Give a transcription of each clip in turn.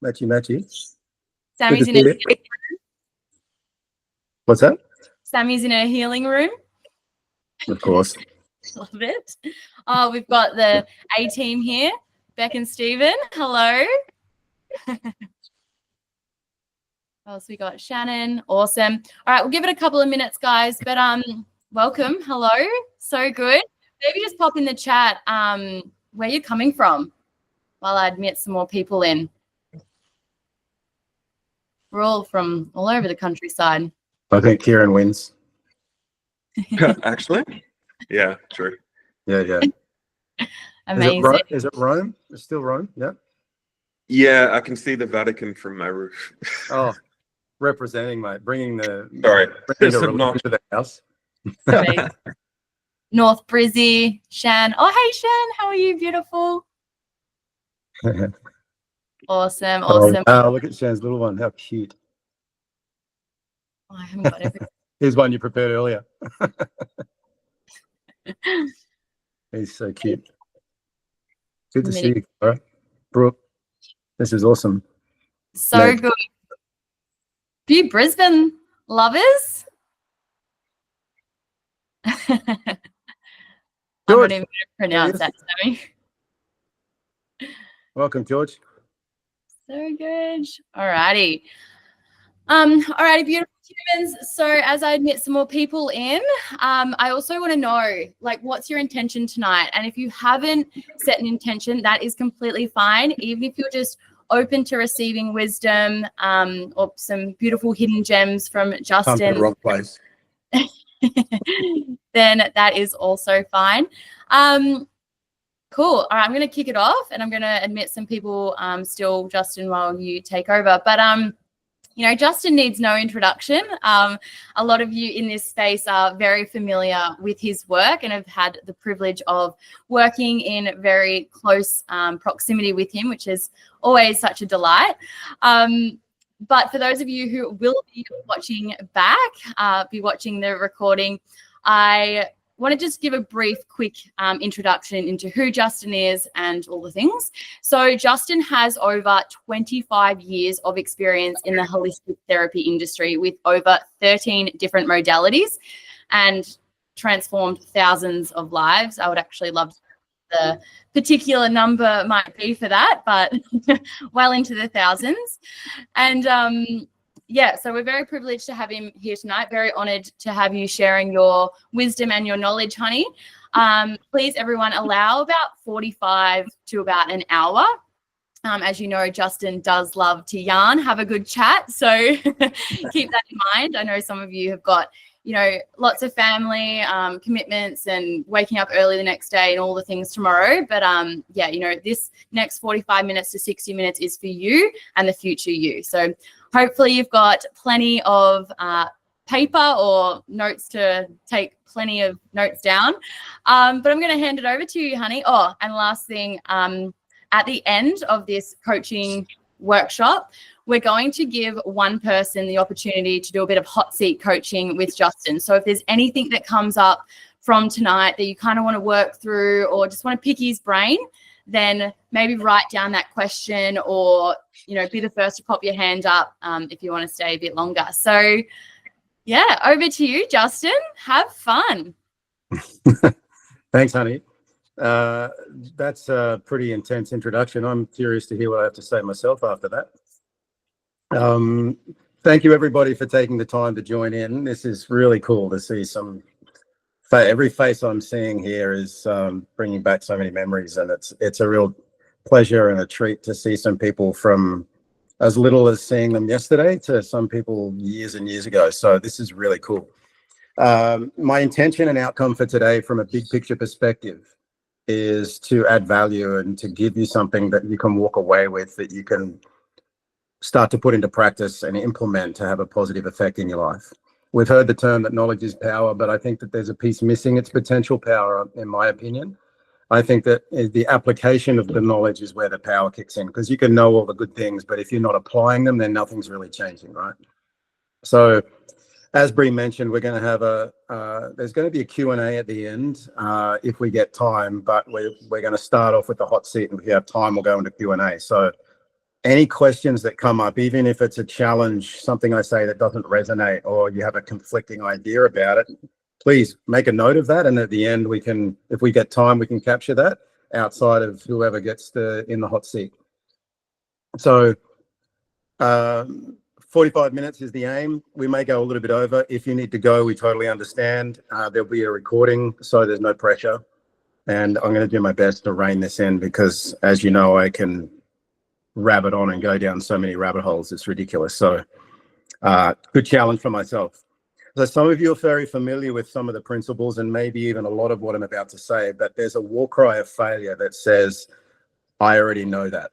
Matchy. Sammy's in a What's that? Sammy's in a healing room. Of course. Love it. Oh, we've got the A team here, Beck and Stephen. Hello. So we got Shannon. Awesome. All right, we'll give it a couple of minutes, guys. But welcome. Hello. So good. Maybe just pop in the chat where you're coming from while I admit some more people in. We're all from all over the countryside. I think Kieran wins. Actually? Yeah, sure. Yeah. Amazing. Is it Rome? It's still Rome, yeah? Yeah, I can see the Vatican from my roof. Oh, representing, mate. Bringing the not to the house. North Brizzy, Shan. Oh, hey, Shan. How are you? Beautiful. Awesome. Oh, look at Shan's little one. How cute. Oh, I haven't got everything. Here's one you prepared earlier. He's so cute. Good to see you, Cara. Brooke, this is awesome. So good. Few Brisbane lovers. I'm not even going to pronounce that, Sammy. Welcome, George. So good. Alrighty. Alrighty, beautiful humans. So as I admit some more people in, I also want to know, like, what's your intention tonight? And if you haven't set an intention, that is completely fine. Even if you're just open to receiving wisdom or some beautiful hidden gems from Justin. Come to the wrong place. Then that is also fine. Cool. All right, I'm going to kick it off and I'm going to admit some people still, Justin, while you take over. But, you know, Justin needs no introduction. A lot of you in this space are very familiar with his work and have had the privilege of working in very close proximity with him, which is always such a delight. But for those of you who will be watching back, be watching the recording, I want to just give a brief, quick introduction into who Justin is and all the things. So Justin has over 25 years of experience in the holistic therapy industry with over 13 different modalities and transformed thousands of lives. I would actually love to the particular number might be for that, but well into the thousands. And yeah, so we're very privileged to have him here tonight. Very honoured to have you sharing your wisdom and your knowledge, honey. Please, everyone, allow about 45 to about an hour. As you know, Justin does love to yarn, have a good chat. So keep that in mind. I know some of you have got, you know, lots of family commitments and waking up early the next day and all the things tomorrow. But yeah, you know, this next 45 minutes to 60 minutes is for you and the future you. So hopefully you've got plenty of paper or notes to take plenty of notes down. But I'm going to hand it over to you, honey. Oh, and last thing, at the end of this coaching workshop, we're going to give one person the opportunity to do a bit of hot seat coaching with Justin. So if there's anything that comes up from tonight that you kind of want to work through or just want to pick his brain, then maybe write down that question or, you know, be the first to pop your hand up if you want to stay a bit longer. So, yeah, over to you, Justin. Have fun. Thanks, honey. That's a pretty intense introduction. I'm curious to hear what I have to say myself after that. Thank you, everybody, for taking the time to join in. This is really cool to see some. Every face I'm seeing here is bringing back so many memories, and it's a real pleasure and a treat to see some people from as little as seeing them yesterday to some people years and years ago. So this is really cool. My intention and outcome for today, from a big picture perspective, is to add value and to give you something that you can walk away with, that you can start to put into practice and implement to have a positive effect in your life. We've heard the term that knowledge is power, but I think that there's a piece missing its potential power, in my opinion. I think that the application of the knowledge is where the power kicks in, because you can know all the good things, but if you're not applying them, then nothing's really changing, right? So as Bree mentioned, we're going to have there's going to be a Q&A at the end if we get time, but we're going to start off with the hot seat, and if you have time, we'll go into Q&A. So any questions that come up, even if it's a challenge, something I say that doesn't resonate, or you have a conflicting idea about it, please make a note of that. And at the end, we can, if we get time, we can capture that outside of whoever gets in the hot seat. So 45 minutes is the aim. We may go a little bit over. If you need to go, we totally understand. There'll be a recording, so there's no pressure. And I'm going to do my best to rein this in because, as you know, I can rabbit on and go down so many rabbit holes. It's ridiculous. So good challenge for myself. So some of you are very familiar with some of the principles and maybe even a lot of what I'm about to say, but there's a war cry of failure that says, I already know that.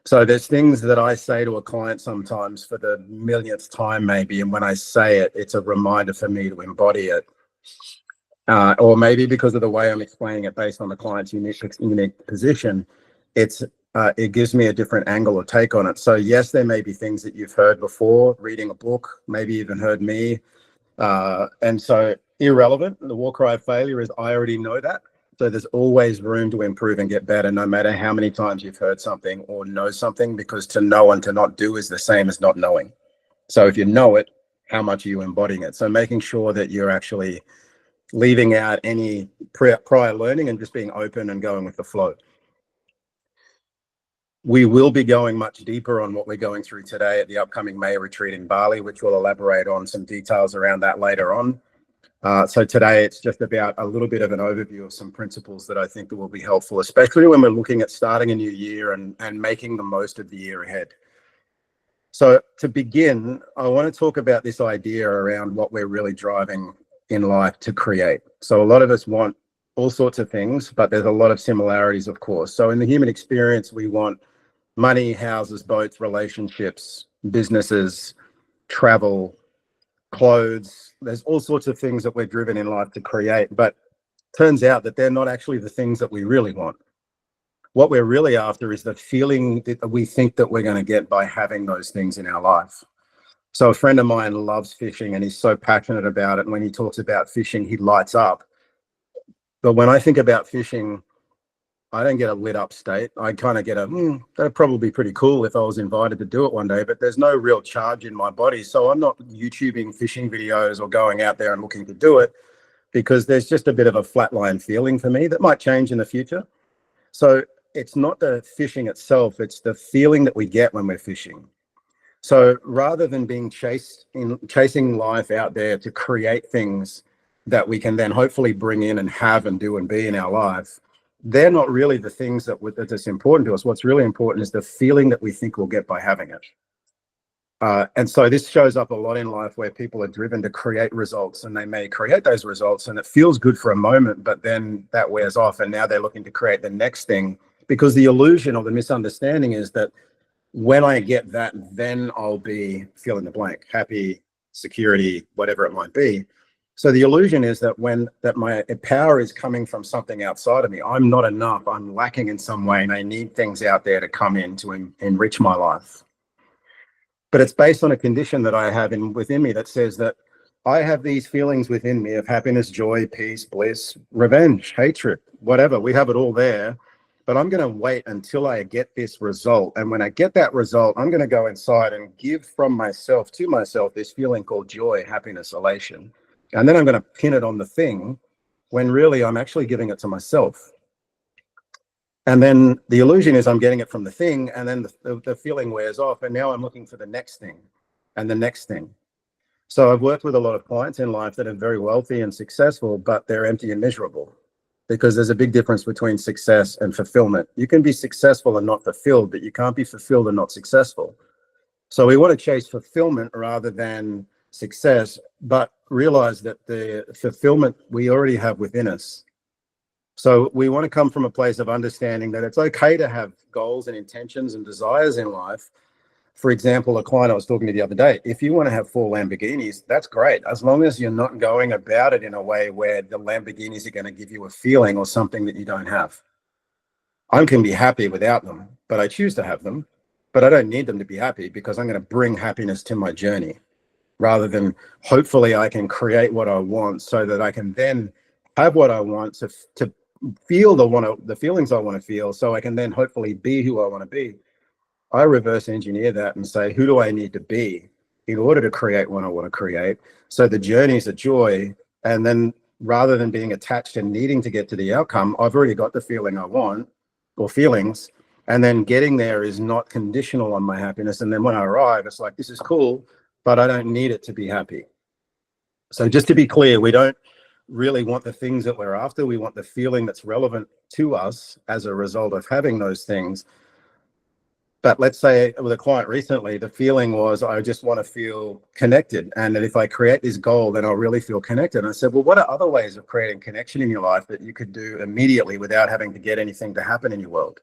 So there's things that I say to a client sometimes for the millionth time maybe, and when I say it, it's a reminder for me to embody it. Or maybe because of the way I'm explaining it based on the client's unique position, it gives me a different angle or take on it. So yes, there may be things that you've heard before, reading a book, maybe even heard me. And so irrelevant, the war cry of failure is I already know that. So there's always room to improve and get better, no matter how many times you've heard something or know something, because to know and to not do is the same as not knowing. So if you know it, how much are you embodying it? So making sure that you're actually leaving out any prior learning and just being open and going with the flow. We will be going much deeper on what we're going through today at the upcoming May retreat in Bali, which we'll elaborate on some details around that later on. So today it's just about a little bit of an overview of some principles that I think that will be helpful, especially when we're looking at starting a new year and making the most of the year ahead. So to begin, I want to talk about this idea around what we're really driving in life to create. So a lot of us want all sorts of things, but there's a lot of similarities, of course. So in the human experience, we want money, houses, boats, relationships, businesses, travel, clothes. There's all sorts of things that we're driven in life to create, but turns out that they're not actually the things that we really want. What we're really after is the feeling that we think that we're going to get by having those things in our life. So a friend of mine loves fishing and he's so passionate about it. And when he talks about fishing, he lights up. But when I think about fishing, I don't get a lit up state. I kind of get that'd probably be pretty cool if I was invited to do it one day, but there's no real charge in my body. So I'm not YouTubing fishing videos or going out there and looking to do it because there's just a bit of a flatline feeling for me that might change in the future. So it's not the fishing itself, it's the feeling that we get when we're fishing. So rather than being chasing life out there to create things that we can then hopefully bring in and have and do and be in our life, they're not really the things that's important to us. What's really important is the feeling that we think we'll get by having it. And so this shows up a lot in life where people are driven to create results, and they may create those results and it feels good for a moment, but then that wears off and now they're looking to create the next thing, because the illusion or the misunderstanding is that when I get that, then I'll be fill in the blank, happy, security, whatever it might be. So the illusion is that my power is coming from something outside of me. I'm not enough. I'm lacking in some way, and I need things out there to come in to enrich my life. But it's based on a condition that I have within me that says that I have these feelings within me of happiness, joy, peace, bliss, revenge, hatred, whatever. We have it all there. But I'm going to wait until I get this result. And when I get that result, I'm going to go inside and give from myself to myself this feeling called joy, happiness, elation. And then I'm going to pin it on the thing when really I'm actually giving it to myself. And then the illusion is I'm getting it from the thing, and then the feeling wears off. And now I'm looking for the next thing and the next thing. So I've worked with a lot of clients in life that are very wealthy and successful, but they're empty and miserable, because there's a big difference between success and fulfillment. You can be successful and not fulfilled, but you can't be fulfilled and not successful. So we want to chase fulfillment rather than success, but realize that the fulfillment we already have within us. So we want to come from a place of understanding that it's okay to have goals and intentions and desires in life. For example, a client I was talking to the other day, if you want to have 4 Lamborghinis, that's great, as long as you're not going about it in a way where the Lamborghinis are going to give you a feeling or something that you don't have. I can be happy without them, but I choose to have them, but I don't need them to be happy, because I'm going to bring happiness to my journey, rather than hopefully I can create what I want so that I can then have what I want to feel the feelings I want to feel, so I can then hopefully be who I want to be. I reverse engineer that and say, who do I need to be in order to create what I want to create? So the journey is a joy. And then rather than being attached and needing to get to the outcome, I've already got the feeling I want or feelings. And then getting there is not conditional on my happiness. And then when I arrive, it's like, this is cool, but I don't need it to be happy. So just to be clear, we don't really want the things that we're after. We want the feeling that's relevant to us as a result of having those things. But let's say with a client recently, the feeling was, I just want to feel connected. And that if I create this goal, then I'll really feel connected. And I said, well, what are other ways of creating connection in your life that you could do immediately without having to get anything to happen in your world?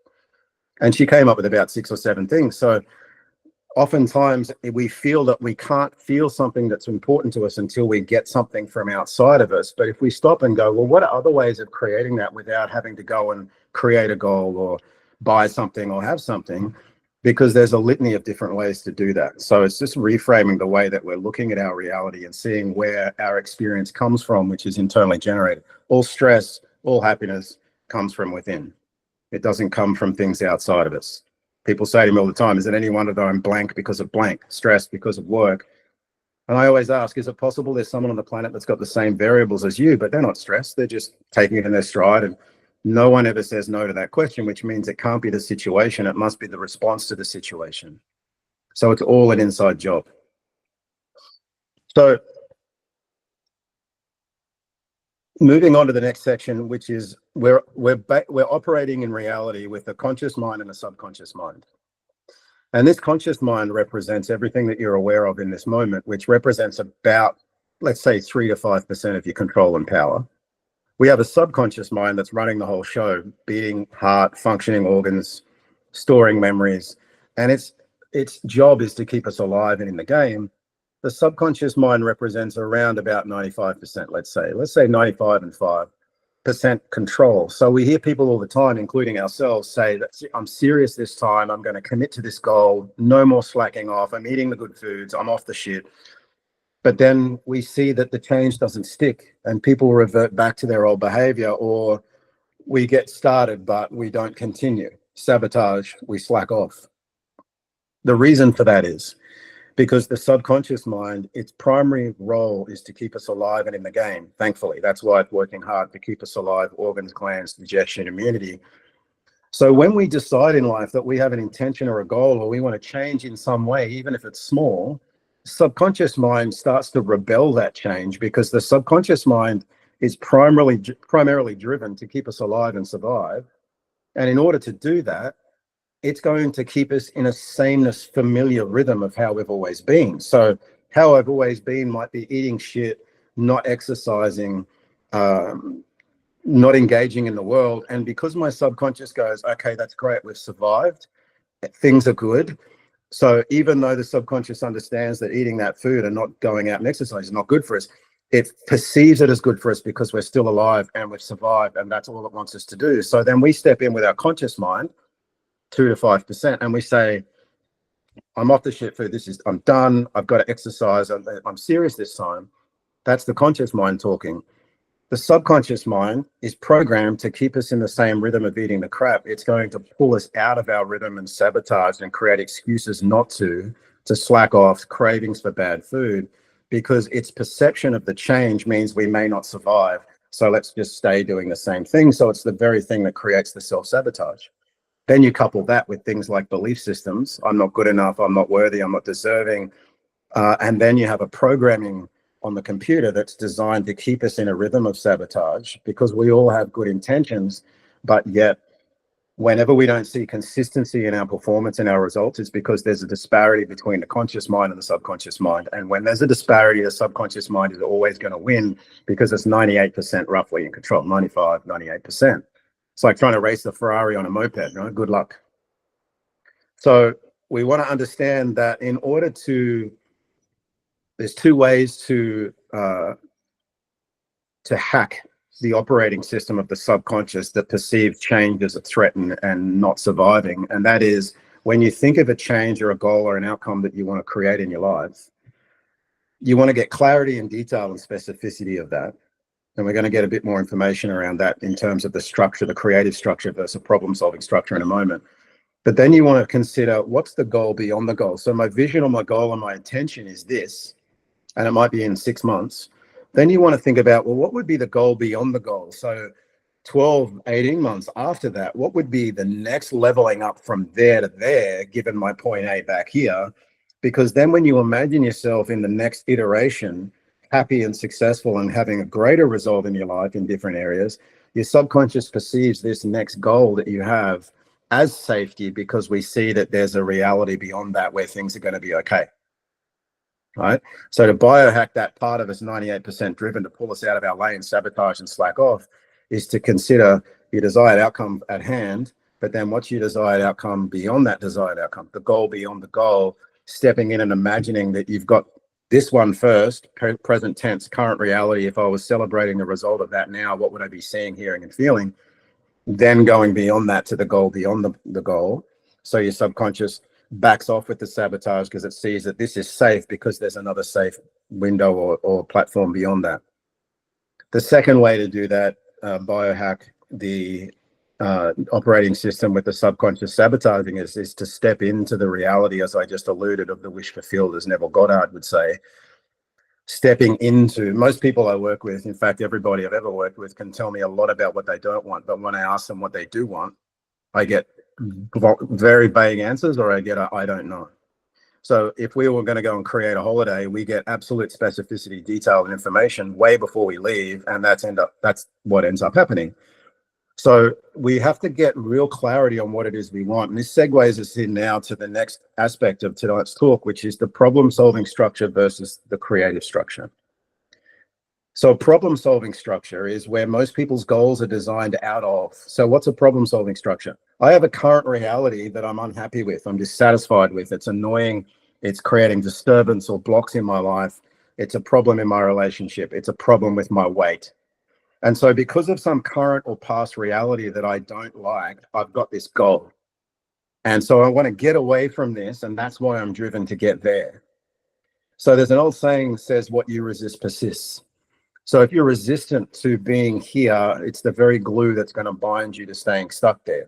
And she came up with about 6 or 7 things. So oftentimes we feel that we can't feel something that's important to us until we get something from outside of us. But if we stop and go, well, what are other ways of creating that without having to go and create a goal or buy something or have something? Because there's a litany of different ways to do that. So it's just reframing the way that we're looking at our reality and seeing where our experience comes from, which is internally generated. All stress, all happiness comes from within. It doesn't come from things outside of us. People say to me all the time, is it any wonder that I'm blank because of blank, stressed because of work? And I always ask, is it possible there's someone on the planet that's got the same variables as you, but they're not stressed, they're just taking it in their stride? And no one ever says no to that question, which means it can't be the situation, it must be the response to the situation. So it's all an inside job. So moving on to the next section, which is we're operating in reality with a conscious mind and a subconscious mind. And this conscious mind represents everything that you're aware of in this moment, which represents about, let's say, 3 to 5% of your control and power. We have a subconscious mind that's running the whole show, beating heart, functioning organs, storing memories. And its job is to keep us alive and in the game. The subconscious mind represents around about 95%, let's say 95 and 5% control. So we hear people all the time, including ourselves, say that I'm serious this time, I'm going to commit to this goal, no more slacking off, I'm eating the good foods, I'm off the shit. But then we see that the change doesn't stick and people revert back to their old behavior, or we get started, but we don't continue. Sabotage, we slack off. The reason for that is because the subconscious mind, its primary role is to keep us alive and in the game, thankfully. That's why it's working hard to keep us alive, organs, glands, digestion, immunity. So when we decide in life that we have an intention or a goal, or we want to change in some way, even if it's small, subconscious mind starts to rebel that change, because the subconscious mind is primarily driven to keep us alive and survive. And in order to do that, it's going to keep us in a sameness, familiar rhythm of how we've always been. So how I've always been might be eating shit, not exercising, not engaging in the world. And because my subconscious goes, okay, that's great, we've survived, things are good. So even though the subconscious understands that eating that food and not going out and exercise is not good for us, it perceives it as good for us because we're still alive and we've survived, and that's all it wants us to do. So then we step in with our conscious mind, 2 to 5%, and we say, I'm off the shit food, I'm done, I've got to exercise, I'm serious this time. That's the conscious mind talking. The subconscious mind is programmed to keep us in the same rhythm of eating the crap. It's going to pull us out of our rhythm and sabotage and create excuses not to slack off, cravings for bad food, because its perception of the change means we may not survive. So let's just stay doing the same thing. So it's the very thing that creates the self-sabotage. Then you couple that with things like belief systems. I'm not good enough, I'm not worthy, I'm not deserving. And then you have a programming on the computer that's designed to keep us in a rhythm of sabotage, because we all have good intentions, but yet whenever we don't see consistency in our performance and our results, it's because there's a disparity between the conscious mind and the subconscious mind. And when there's a disparity, the subconscious mind is always going to win, because it's 98% roughly in control, 95, 98%. It's like trying to race the Ferrari on a moped, right? Good luck. So we want to understand that in order to, there's 2 ways to hack the operating system of the subconscious that perceives change as a threat and not surviving. And that is, when you think of a change or a goal or an outcome that you want to create in your life, you want to get clarity and detail and specificity of that. And we're going to get a bit more information around that in terms of the structure, the creative structure versus problem-solving structure in a moment. But then you want to consider, what's the goal beyond the goal? So my vision or my goal or my intention is this, and it might be in 6 months. Then you want to think about, well, what would be the goal beyond the goal? So 12, 18 months after that, what would be the next leveling up from there to there, given my point A back here? Because then when you imagine yourself in the next iteration, happy and successful and having a greater result in your life in different areas, your subconscious perceives this next goal that you have as safety, because we see that there's a reality beyond that where things are going to be okay. Right? So to biohack that part of us 98% driven to pull us out of our lane, sabotage and slack off, is to consider your desired outcome at hand, but then what's your desired outcome beyond that desired outcome, the goal beyond the goal, stepping in and imagining that you've got this one first, present tense, current reality. If I was celebrating the result of that now, what would I be seeing, hearing and feeling? Then going beyond that to the goal beyond the goal. So your subconscious backs off with the sabotage because it sees that this is safe because there's another safe window or platform beyond that. The second way to do that, biohack the operating system with the subconscious sabotaging is to step into the reality, as I just alluded, of the wish fulfilled, as Neville Goddard would say. Stepping into, most people I work with, in fact, everybody I've ever worked with can tell me a lot about what they don't want. But when I ask them what they do want, I get very vague answers, or I get a, I don't know. So if we were going to go and create a holiday, we get absolute specificity, detail, and information way before we leave, and that's what ends up happening. So we have to get real clarity on what it is we want. And this segues us in now to the next aspect of tonight's talk, which is the problem-solving structure versus the creative structure. So a problem-solving structure is where most people's goals are designed out of. So what's a problem-solving structure? I have a current reality that I'm unhappy with, I'm dissatisfied with, it's annoying, it's creating disturbance or blocks in my life, it's a problem in my relationship, it's a problem with my weight. And so because of some current or past reality that I don't like, I've got this goal. And so I want to get away from this, and that's why I'm driven to get there. So there's an old saying that says, what you resist persists. So if you're resistant to being here, it's the very glue that's going to bind you to staying stuck there.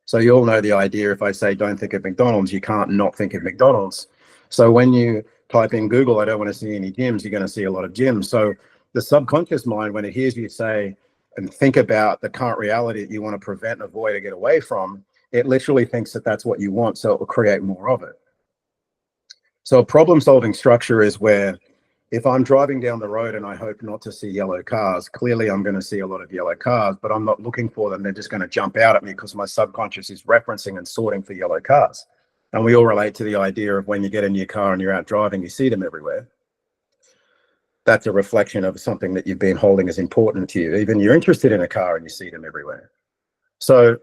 So you all know the idea, if I say don't think of McDonald's, you can't not think of McDonald's. So when you type in Google, I don't want to see any gyms, you're going to see a lot of gyms. So the subconscious mind, when it hears you say and think about the current reality that you want to prevent, avoid, or get away from, it literally thinks that that's what you want, so it will create more of it. So a problem-solving structure is where if I'm driving down the road and I hope not to see yellow cars, clearly I'm going to see a lot of yellow cars, but I'm not looking for them. They're just going to jump out at me because my subconscious is referencing and sorting for yellow cars. And we all relate to the idea of when you get in your car and you're out driving, you see them everywhere. That's a reflection of something that you've been holding as important to you. Even you're interested in a car and you see them everywhere. So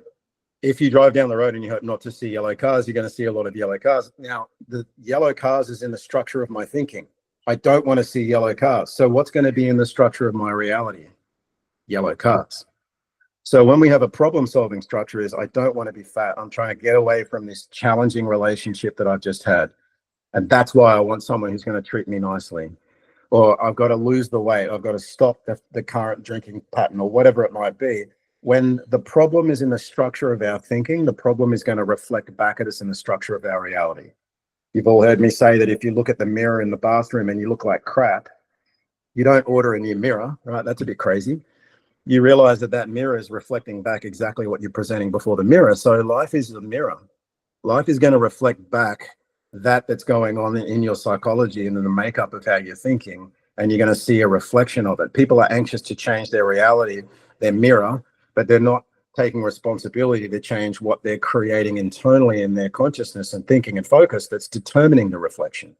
if you drive down the road and you hope not to see yellow cars, you're going to see a lot of yellow cars. Now, the yellow cars is in the structure of my thinking. I don't want to see yellow cars. So what's going to be in the structure of my reality? Yellow cars. So when we have a problem-solving structure is, I don't want to be fat. I'm trying to get away from this challenging relationship that I've just had. And that's why I want someone who's going to treat me nicely. Or I've got to lose the weight. I've got to stop the current drinking pattern, or whatever it might be. When the problem is in the structure of our thinking, the problem is going to reflect back at us in the structure of our reality. You've all heard me say that if you look at the mirror in the bathroom and you look like crap, you don't order a new mirror, right? That's a bit crazy. You realize that that mirror is reflecting back exactly what you're presenting before the mirror. So life is a mirror. Life is going to reflect back that's going on in your psychology and in the makeup of how you're thinking, and you're going to see a reflection of it. People are anxious to change their reality, their mirror, but they're not taking responsibility to change what they're creating internally in their consciousness and thinking and focus that's determining the reflection.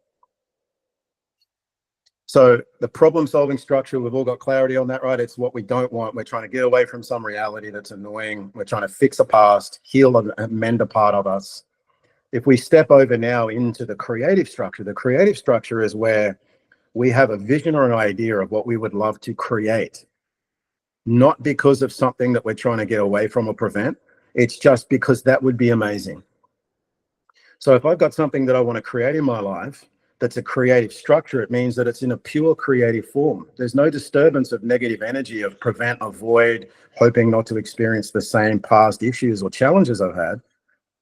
So the problem-solving structure, we've all got clarity on that, right? It's what we don't want. We're trying to get away from some reality that's annoying. We're trying to fix a past, heal and mend a part of us. If we step over now into the creative structure is where we have a vision or an idea of what we would love to create. Not because of something that we're trying to get away from or prevent. It's just because that would be amazing. So if I've got something that I want to create in my life, that's a creative structure, it means that it's in a pure creative form. There's no disturbance of negative energy, of prevent, avoid, hoping not to experience the same past issues or challenges I've had.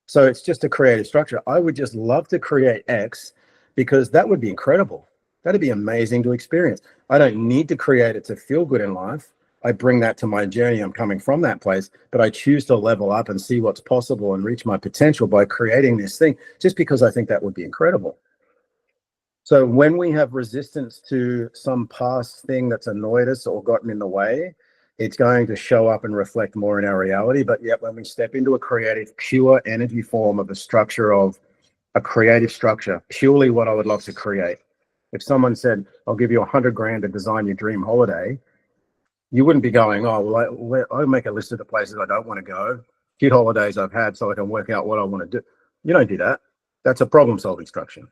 So it's just a creative structure. I would just love to create X because that would be incredible. That'd be amazing to experience. I don't need to create it to feel good in life. I bring that to my journey. I'm coming from that place, but I choose to level up and see what's possible and reach my potential by creating this thing just because I think that would be incredible. So when we have resistance to some past thing that's annoyed us or gotten in the way, it's going to show up and reflect more in our reality. But yet when we step into a creative, pure energy form of a structure of a creative structure, purely what I would love to create. If someone said, I'll give you 100 grand to design your dream holiday, you wouldn't be going, oh, well, I'll make a list of the places I don't want to go, few holidays I've had so I can work out what I want to do. You don't do that. That's a problem solving structure.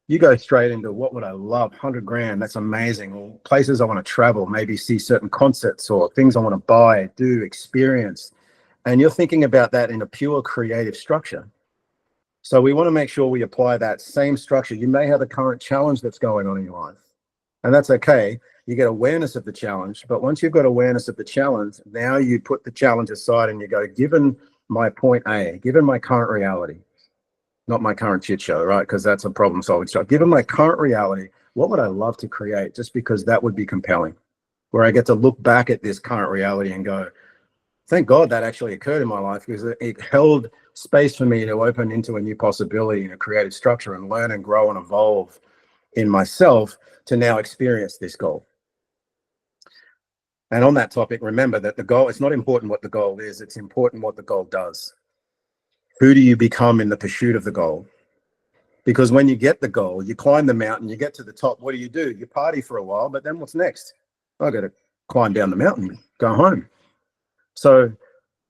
You go straight into what would I love, 100 grand, that's amazing. Or places I want to travel, maybe see certain concerts or things I want to buy, do, experience. And you're thinking about that in a pure creative structure. So we want to make sure we apply that same structure. You may have a current challenge that's going on in your life, and that's okay. You get awareness of the challenge, but once you've got awareness of the challenge, now you put the challenge aside and you go, given my point A, given my current reality, not my current shit show, right? Because that's a problem solving stuff. Given my current reality, what would I love to create? Just because that would be compelling, where I get to look back at this current reality and go, thank God that actually occurred in my life, because it held space for me to open into a new possibility in a creative structure and learn and grow and evolve in myself to now experience this goal. And on that topic, remember that the goal, it's not important what the goal is, it's important what the goal does. Who do you become in the pursuit of the goal? Because when you get the goal, you climb the mountain, you get to the top, what do? You party for a while, but then what's next? I got to climb down the mountain, go home. So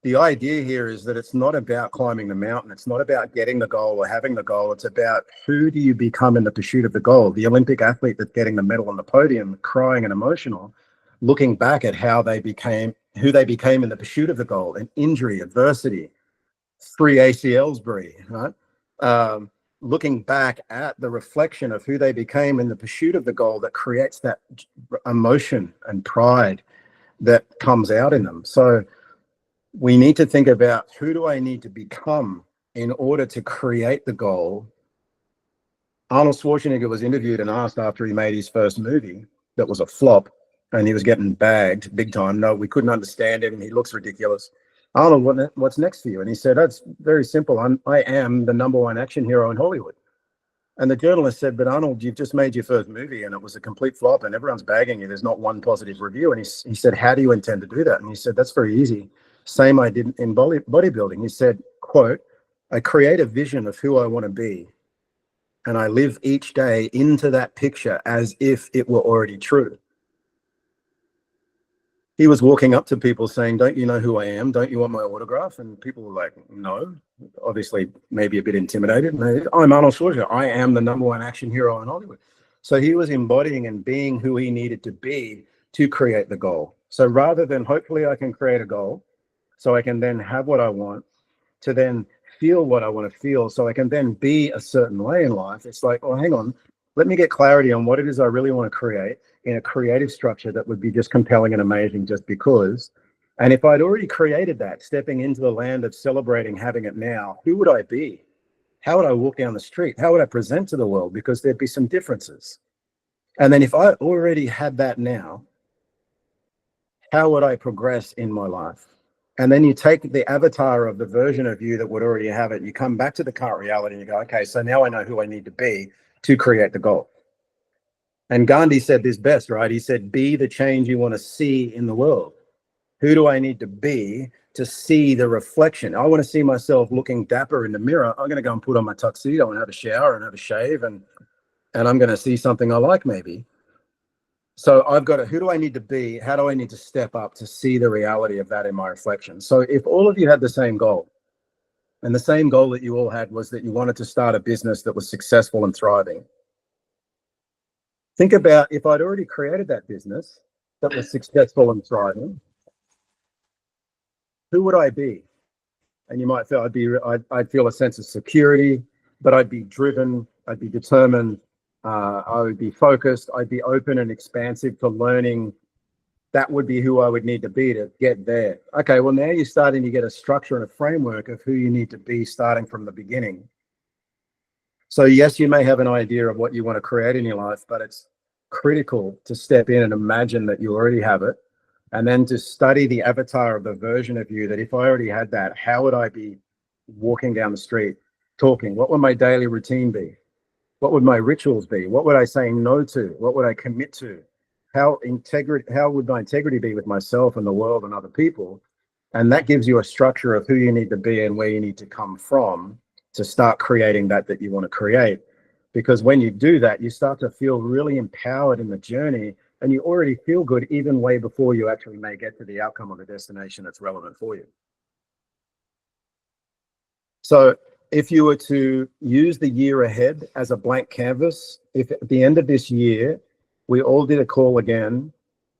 the idea here is that it's not about climbing the mountain. It's not about getting the goal or having the goal. It's about who do you become in the pursuit of the goal? The Olympic athlete that's getting the medal on the podium, crying and emotional, looking back at how they became, who they became in the pursuit of the goal, and injury, adversity, 3 ACLs, Brie, right? Looking back at the reflection of who they became in the pursuit of the goal that creates that emotion and pride that comes out in them. So we need to think about, who do I need to become in order to create the goal? Arnold Schwarzenegger was interviewed and asked after he made his first movie that was a flop and he was getting bagged big time. No, we couldn't understand him. He looks ridiculous. Arnold, what's next for you? And he said, that's very simple. I am the #1 action hero in Hollywood. And the journalist said, but Arnold, you've just made your first movie and it was a complete flop and everyone's bagging you. There's not one positive review. And he said, how do you intend to do that? And he said, that's very easy. Same I did in bodybuilding. He said, quote, I create a vision of who I want to be. And I live each day into that picture as if it were already true. He was walking up to people saying, don't you know who I am? Don't you want my autograph? And people were like, no, obviously maybe a bit intimidated. And I'm Arnold Schwarzenegger. I am the #1 action hero in Hollywood. So he was embodying and being who he needed to be to create the goal. So rather than hopefully I can create a goal so I can then have what I want, to then feel what I want to feel so I can then be a certain way in life, it's like, oh, hang on, let me get clarity on what it is I really want to create in a creative structure that would be just compelling and amazing just because. And if I'd already created that, stepping into the land of celebrating having it now, who would I be? How would I walk down the street? How would I present to the world? Because there'd be some differences. And then if I already had that now, how would I progress in my life? And then you take the avatar of the version of you that would already have it, you come back to the current reality and you go, okay, so now I know who I need to be to create the goal. And Gandhi said this best, right? He said, be the change you want to see in the world. Who do I need to be to see the reflection? I want to see myself looking dapper in the mirror. I'm going to go and put on my tuxedo and have a shower and have a shave, and I'm going to see something I like maybe. So I've got to, who do I need to be? How do I need to step up to see the reality of that in my reflection? So if all of you had the same goal, and the same goal that you all had was that you wanted to start a business that was successful and thriving, think about, if I'd already created that business that was successful and thriving, who would I be? And you might feel I'd feel a sense of security, but I'd be driven, I'd be determined, I would be focused, I'd be open and expansive to learning that would be who I would need to be to get there. Okay, well, now you're starting to get a structure and a framework of who you need to be starting from the beginning. So yes, you may have an idea of what you want to create in your life, but it's critical to step in and imagine that you already have it, and then to study the avatar of the version of you that if I already had that, how would I be walking down the street, talking? What would my daily routine be? What would my rituals be? What would I say no to? What would I commit to? How would my integrity be with myself and the world and other people? And that gives you a structure of who you need to be and where you need to come from to start creating that you want to create. Because when you do that, you start to feel really empowered in the journey, and you already feel good even way before you actually may get to the outcome of the destination that's relevant for you. So if you were to use the year ahead as a blank canvas, if at the end of this year, we all did a call again,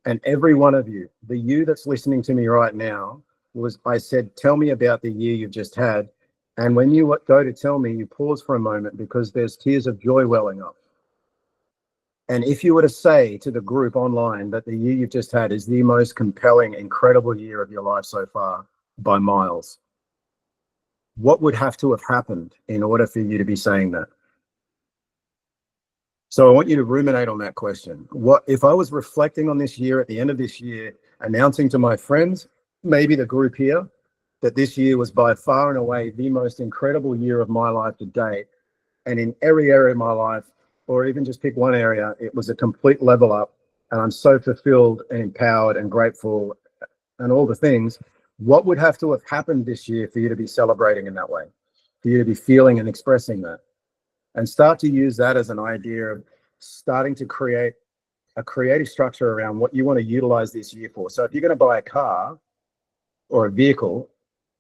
and every one of you, the you that's listening to me right now, I said, tell me about the year you've just had. And when you go to tell me, you pause for a moment because there's tears of joy welling up. And if you were to say to the group online that the year you've just had is the most compelling, incredible year of your life so far by miles, what would have to have happened in order for you to be saying that? So I want you to ruminate on that question. What if I was reflecting on this year at the end of this year, announcing to my friends, maybe the group here, that this year was by far and away the most incredible year of my life to date. And in every area of my life, or even just pick one area, it was a complete level up. And I'm so fulfilled and empowered and grateful and all the things. What would have to have happened this year for you to be celebrating in that way, for you to be feeling and expressing that? And start to use that as an idea of starting to create a creative structure around what you want to utilize this year for. So if you're going to buy a car or a vehicle,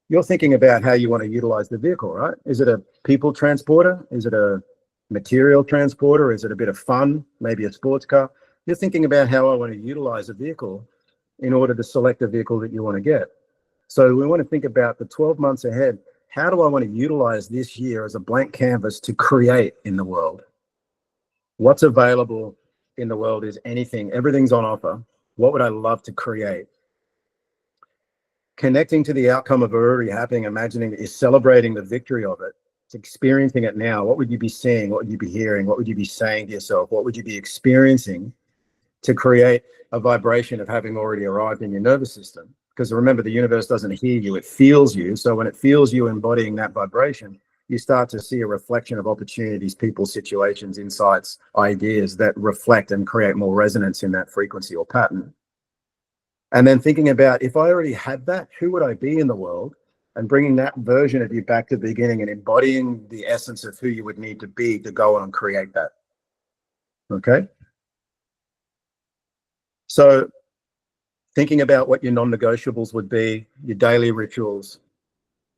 you're thinking about how you want to utilize the vehicle, right? Is it a people transporter? Is it a material transporter? Is it a bit of fun? Maybe a sports car? You're thinking about how I want to utilize a vehicle in order to select a vehicle that you want to get. So we want to think about the 12 months ahead. How do I want to utilize this year as a blank canvas to create in the world? What's available in the world is anything. Everything's on offer. What would I love to create? Connecting to the outcome of already happening, imagining that you're celebrating the victory of it, it's experiencing it now. What would you be seeing? What would you be hearing? What would you be saying to yourself? What would you be experiencing to create a vibration of having already arrived in your nervous system? Because remember, the universe doesn't hear you, it feels you. So when it feels you embodying that vibration, you start to see a reflection of opportunities, people, situations, insights, ideas that reflect and create more resonance in that frequency or pattern. And then thinking about, if I already had that, who would I be in the world? And bringing that version of you back to the beginning and embodying the essence of who you would need to be to go on and create that. Okay? So thinking about what your non-negotiables would be, your daily rituals,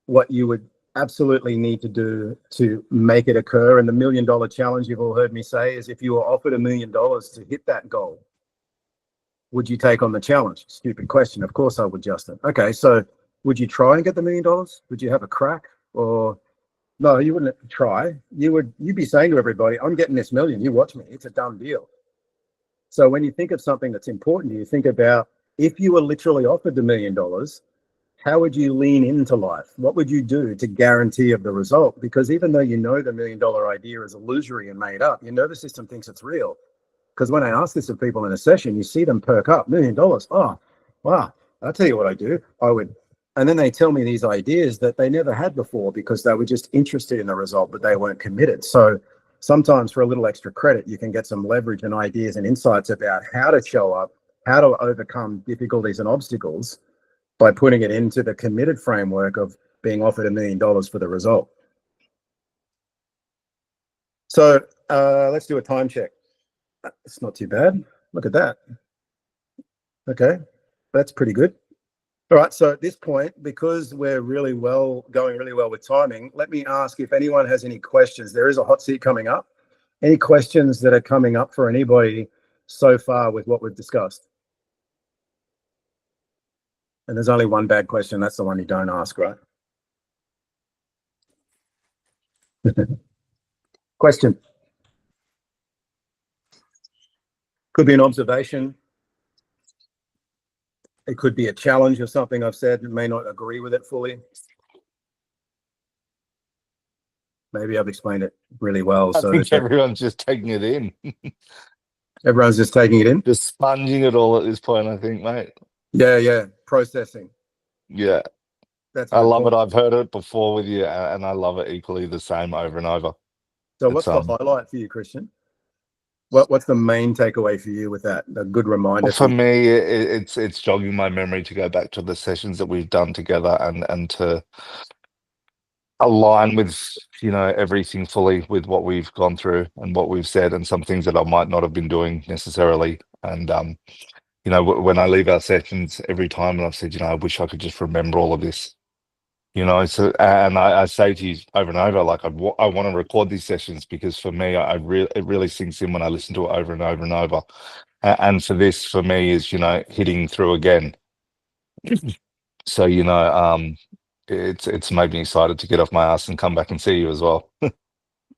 what you would absolutely need to do to make it occur. And the $1 million challenge you've all heard me say is, if you were offered $1 million to hit that goal, would you take on the challenge? Stupid question. Of course I would, Justin. Okay, so would you try and get the $1 million? Would you have a crack? Or no, you wouldn't try. You'd be saying to everybody, I'm getting this million. You watch me. It's a done deal. So when you think of something that's important to you, think about, if you were literally offered the $1 million, how would you lean into life? What would you do to guarantee of the result? Because even though you know the $1 million idea is illusory and made up, your nervous system thinks it's real. Because when I ask this of people in a session, you see them perk up. $1 million. Oh, wow. I'll tell you what I do. I would. And then they tell me these ideas that they never had before because they were just interested in the result, but they weren't committed. So sometimes for a little extra credit, you can get some leverage and ideas and insights about how to show up, how to overcome difficulties and obstacles by putting it into the committed framework of being offered $1 million for the result. So let's do a time check. It's not too bad. Look at that. Okay, that's pretty good. All right, so at this point, because we're going really well with timing, let me ask if anyone has any questions. There is a hot seat coming up. Any questions that are coming up for anybody so far with what we've discussed? And there's only one bad question. That's the one you don't ask, right? Question. Could be an observation. it could be a challenge or something I've said and may not agree with it fully. Maybe I've explained it really well. I So think everyone's just taking it in, everyone's just taking it in. just sponging it all at this point, I think, mate. Yeah. Processing. Yeah, That's I a good love point. it. I've heard it before with you, and I love it equally the same over and over. So what's the highlight for you, Christian? What's the main takeaway for you with that? A good reminder Well, for me, it's jogging my memory to go back to the sessions that we've done together and to align with, you know, everything fully with what we've gone through and what we've said, and some things that I might not have been doing necessarily. And you know, when I leave our sessions every time, and I've said, you know, I wish I could just remember all of this. You know, so and I say to you over and over, like I want to record these sessions, because for me, it really sinks in when I listen to it over and over and over. And for this, for me, is, you know, hitting through again. So, you know, it's made me excited to get off my ass and come back and see you as well.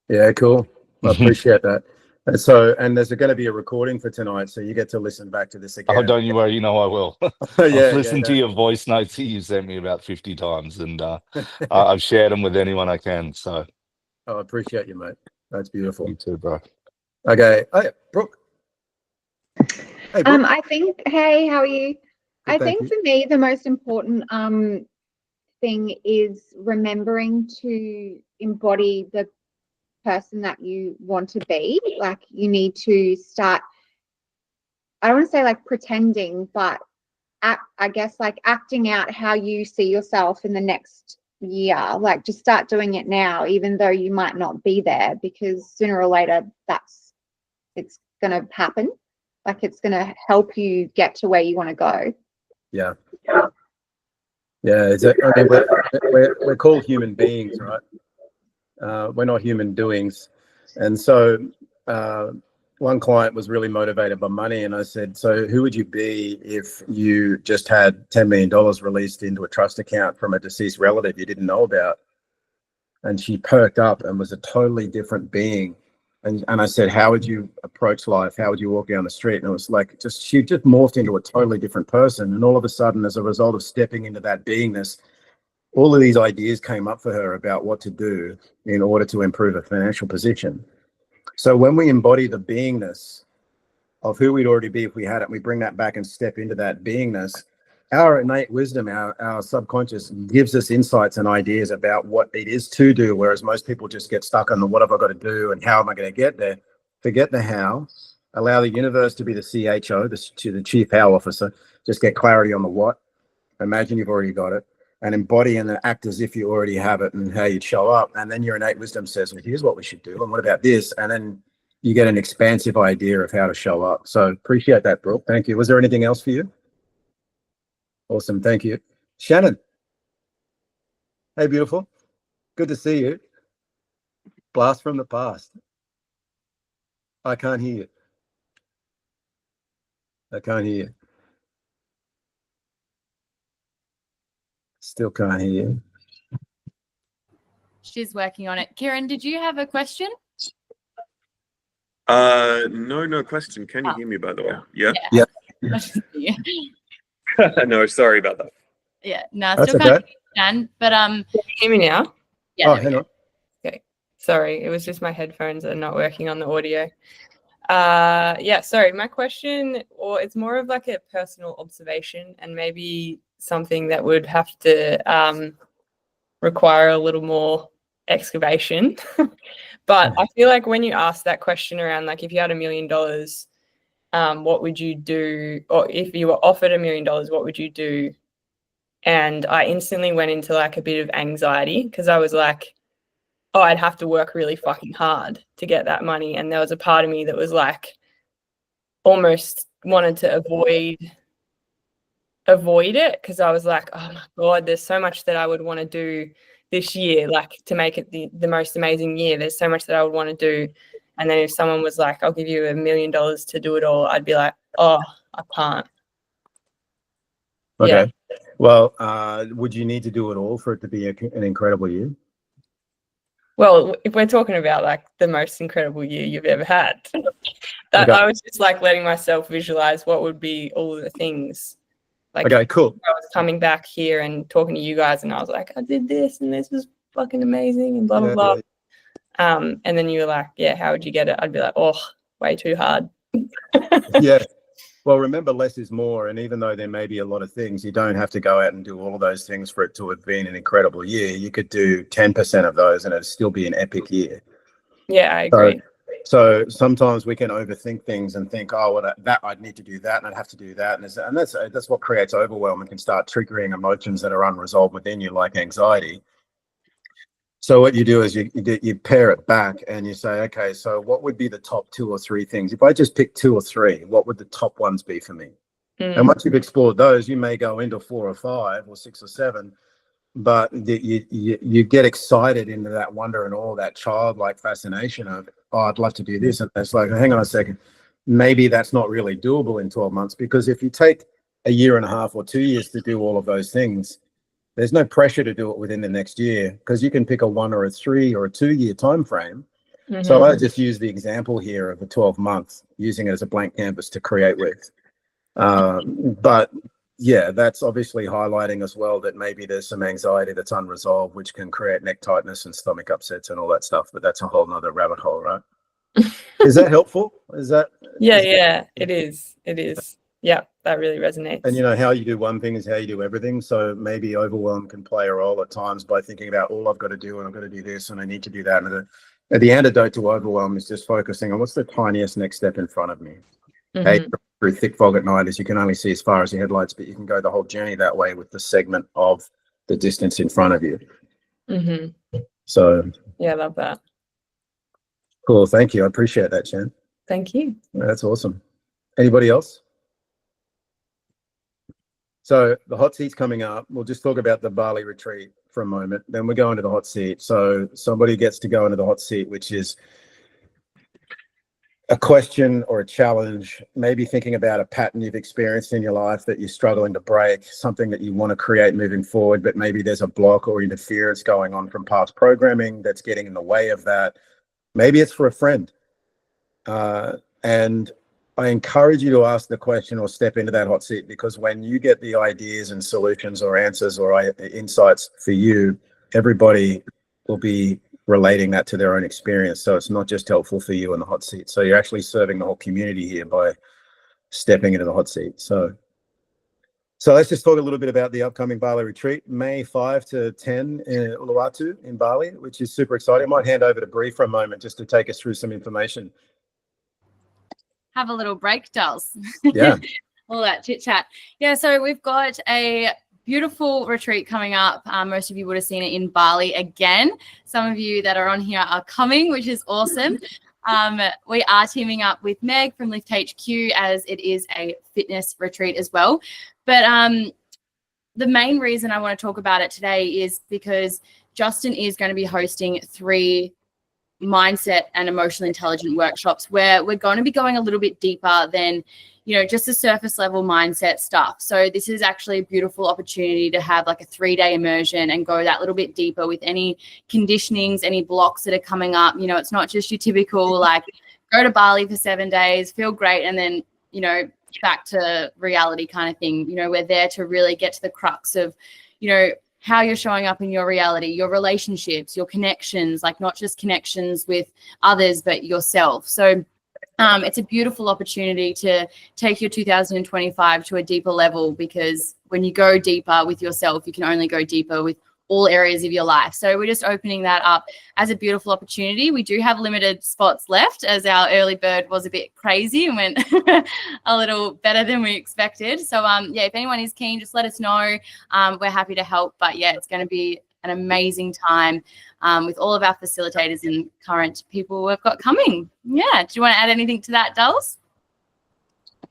Yeah, cool. I appreciate that. And so, and there's going to be a recording for tonight, so you get to listen back to this again. Oh, don't you worry, you know I will. Yeah, I've listened to your voice notes that you sent me about 50 times, and I've shared them with anyone I can. So I appreciate you, mate. That's beautiful. you too, bro. Okay. Oh, yeah, Brooke. Hey, Brooke. I think, hey, how are you? Good, I thank think you. for me, the most important thing is remembering to embody the person that you want to be. Like, you need to start, I don't want to say like pretending, but I guess like acting out how you see yourself in the next year. Like, just start doing it now, even though you might not be there, because sooner or later it's going to happen. Like, it's going to help you get to where you want to go. Yeah. Is it, I mean, we're called human beings, right? We're not human doings. And so one client was really motivated by money, and I said, so who would you be if you just had $10 million released into a trust account from a deceased relative you didn't know about? And she perked up and was a totally different being. And I said, how would you approach life? How would you walk down the street? And it was like, she just morphed into a totally different person. And all of a sudden, as a result of stepping into that beingness, all of these ideas came up for her about what to do in order to improve her financial position. So when we embody the beingness of who we'd already be if we had it, we bring that back and step into that beingness, our innate wisdom, our subconscious gives us insights and ideas about what it is to do, whereas most people just get stuck on the what have I got to do and how am I going to get there. Forget the how. Allow the universe to be the CHO, the chief how officer. Just get clarity on the what. Imagine you've already got it, and embody and act as if you already have it and how you'd show up. And then your innate wisdom says, well, here's what we should do. And what about this? And then you get an expansive idea of how to show up. So appreciate that, Brooke. Thank you. Was there anything else for you? Awesome. Thank you. Shannon. Hey, beautiful. Good to see you. Blast from the past. I can't hear you. I can't hear you. Still can't hear you. She's working on it. Kieran, did you have a question? No question. Can you hear me, by the way? Yeah? Yeah. No, sorry about that. Yeah, no, That's still okay. can't, but Can you hear me now? yeah. Oh, there we hang go. on. Okay. Sorry, it was just my headphones are not working on the audio. Yeah, sorry. My question, or it's more of like a personal observation and maybe something that would have to require a little more excavation. But I feel like when you ask that question around, like, if you had $1 million, what would you do? Or if you were offered $1 million, what would you do? And I instantly went into like a bit of anxiety, because I was like, oh, I'd have to work really fucking hard to get that money. And there was a part of me that was like, almost wanted to avoid it, because I was like, oh my God, there's so much that I would want to do this year, like to make it the most amazing year. There's so much that I would want to do. And then if someone was like, I'll give you $1 million to do it all, I'd be like, oh, I can't. Okay. Yeah. Well, would you need to do it all for it to be an incredible year? Well, if we're talking about like the most incredible year you've ever had, Okay. I was just like letting myself visualize what would be all of the things Like, Okay, cool. I was coming back here and talking to you guys, and I was like, I did this, and this was fucking amazing, and blah blah Yeah, blah. yeah. And then you were like, yeah, how would you get it? I'd be like, oh, way too hard. Yeah. Well, remember, less is more. And even though there may be a lot of things, you don't have to go out and do all of those things for it to have been an incredible year. You could do 10% of those and it'd still be an epic year. Yeah, I agree. So sometimes we can overthink things and think, oh, well, that I'd need to do that and I'd have to do that. And that's what creates overwhelm and can start triggering emotions that are unresolved within you, like anxiety. So what you do is you pare it back and you say, okay, so what would be the top 2 or 3 things? If I just pick 2 or 3, what would the top ones be for me? And once you've explored those, you may go into 4 or 5 or 6 or 7, but you get excited into that wonder and all that childlike fascination of, oh, I'd love to do this. And it's like, hang on a second, maybe that's not really doable in 12 months, because if you take a year and a half or 2 years to do all of those things, there's no pressure to do it within the next year, because you can pick a 1 or a 3 or a 2 year time frame. So I just use the example here of a 12-month, using it as a blank canvas to create with. But yeah, that's obviously highlighting as well that maybe there's some anxiety that's unresolved, which can create neck tightness and stomach upsets and all that stuff. But that's a whole nother rabbit hole, right? Is that helpful? Yeah, it is. It is. Yeah, that really resonates. And how you do one thing is how you do everything. So maybe overwhelm can play a role at times by thinking about all I've got to do, and I've got to do this and I need to do that. And the antidote to overwhelm is just focusing on what's the tiniest next step in front of me. Through thick fog at night, as you can only see as far as your headlights, but you can go the whole journey that way with the segment of the distance in front of you. So yeah, I love that. Cool. Thank you. I appreciate that, Jen. Thank you. That's awesome. Anybody else? So the hot seat's coming up. We'll just talk about the Bali retreat for a moment. Then we're going to the hot seat. So somebody gets to go into the hot seat, which is a question or a challenge, maybe thinking about a pattern you've experienced in your life that you're struggling to break, something that you want to create moving forward, but maybe there's a block or interference going on from past programming that's getting in the way of that. Maybe it's for a friend. And I encourage you to ask the question or step into that hot seat, because when you get the ideas and solutions or answers or insights for you, everybody will be relating that to their own experience. So it's not just helpful for you in the hot seat. So you're actually serving the whole community here by stepping into the hot seat. So let's just talk a little bit about the upcoming Bali retreat, May 5 to 10 in Uluwatu in Bali, which is super exciting. I might hand over to Bree for a moment just to take us through some information. Have a little break, dolls. Yeah. All that chit chat. Yeah, so we've got a beautiful retreat coming up. Most of you would have seen it in Bali again. Some of you that are on here are coming, which is awesome. We are teaming up with Meg from Lift HQ, as it is a fitness retreat as well. But the main reason I want to talk about it today is because Justin is going to be hosting 3 mindset and emotional intelligence workshops where we're going to be going a little bit deeper than just the surface level mindset stuff. So this is actually a beautiful opportunity to have like a 3-day immersion and go that little bit deeper with any conditionings, any blocks that are coming up. It's not just your typical like go to Bali for 7 days, feel great, and then back to reality kind of thing. We're there to really get to the crux of how you're showing up in your reality, your relationships, your connections, like not just connections with others, but yourself. So it's a beautiful opportunity to take your 2025 to a deeper level, because when you go deeper with yourself, you can only go deeper with all areas of your life. So we're just opening that up as a beautiful opportunity. We do have limited spots left, as our early bird was a bit crazy and went a little better than we expected. So yeah, if anyone is keen, just let us know. We're happy to help. But yeah, it's going to be an amazing time with all of our facilitators and current people we've got coming. Yeah. Do you want to add anything to that, Dulles?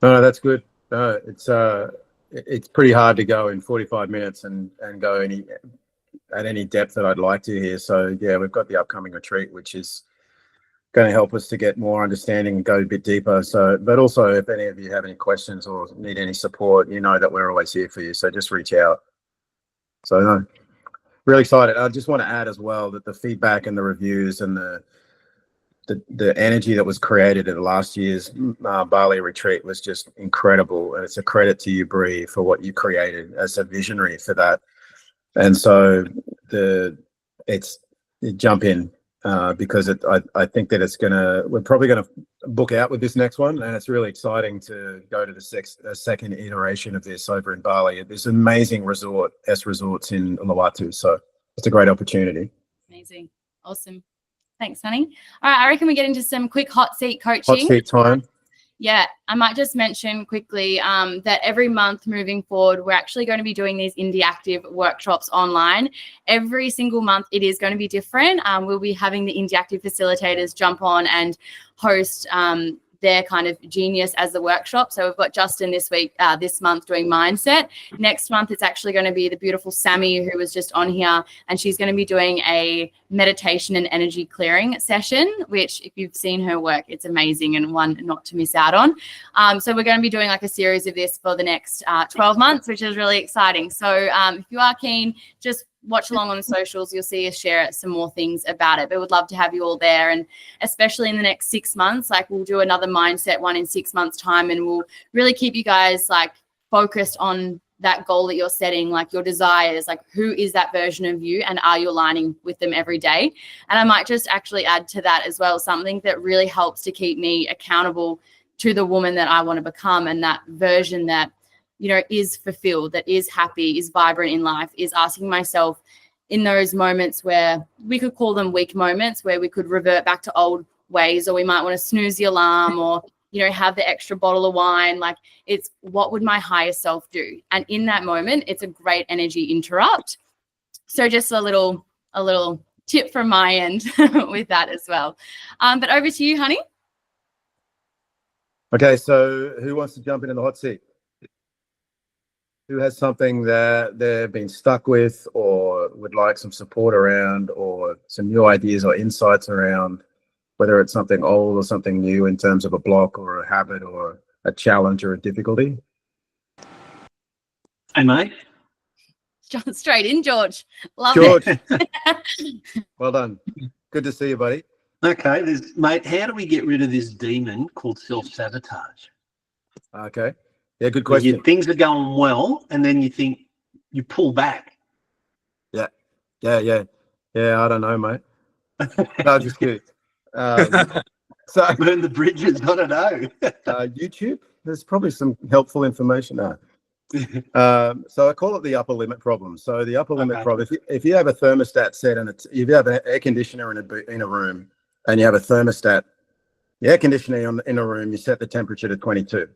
No, that's good. It's pretty hard to go in 45 minutes and go at any depth that I'd like to here. So yeah, we've got the upcoming retreat, which is going to help us to get more understanding and go a bit deeper. So, but also if any of you have any questions or need any support, that we're always here for you. So just reach out. So no, really excited. I just want to add as well that the feedback and the reviews and the the energy that was created at last year's Bali retreat was just incredible. And it's a credit to you, Bree, for what you created as a visionary for that. And so jump in because I think that we're probably going to book out with this next one. And it's really exciting to go to the second iteration of this over in Bali. There's an amazing resorts in Uluwatu. So it's a great opportunity. Amazing. Awesome. Thanks, honey. All right, I reckon we get into some quick hot seat coaching. Hot seat time. Yeah, I might just mention quickly that every month moving forward, we're actually going to be doing these Indi Active workshops online. Every single month, it is going to be different. We'll be having the Indi Active facilitators jump on and host their kind of genius as the workshop. So we've got Justin this month doing mindset. Next month, it's actually going to be the beautiful Sammy, who was just on here, and she's going to be doing a meditation and energy clearing session, which if you've seen her work, it's amazing and one not to miss out on. So we're going to be doing like a series of this for the next 12 months, which is really exciting. So if you are keen, just watch along on the socials. You'll see us share some more things about it, but we'd love to have you all there. And especially in the next 6 months, like we'll do another mindset one in 6 months time, and we'll really keep you guys like focused on that goal that you're setting, like your desires, like who is that version of you and are you aligning with them every day? And I might just actually add to that as well, something that really helps to keep me accountable to the woman that I want to become, and that version that, you know, is fulfilled, that is happy, is vibrant in life, is asking myself in those moments where we could call them weak moments, where we could revert back to old ways, or we might want to snooze the alarm, or, you know, have the extra bottle of wine. Like, it's what would my higher self do? And in that moment, it's a great energy interrupt. So just a little tip from my end with that as well. But over to you, honey. Okay, so who wants to jump in the hot seat? Who has something that they've been stuck with or would like some support around, or some new ideas or insights around, whether it's something old or something new in terms of a block or a habit or a challenge or a difficulty? Hey, mate. Jump straight in, George. Love George, it. well done. Good to see you, buddy. Okay, mate, how do we get rid of this demon called self-sabotage? Okay. Yeah, good question. Things are going well, and then you think you pull back. Yeah, I don't know, mate. No, just kidding. So Burn the bridges, I don't know. YouTube, there's probably some helpful information there. So I call it the upper limit problem. So the upper limit problem, if you have a thermostat set and if you have an air conditioner in a room, and you have a thermostat, the air conditioner in a room, you set the temperature to 22.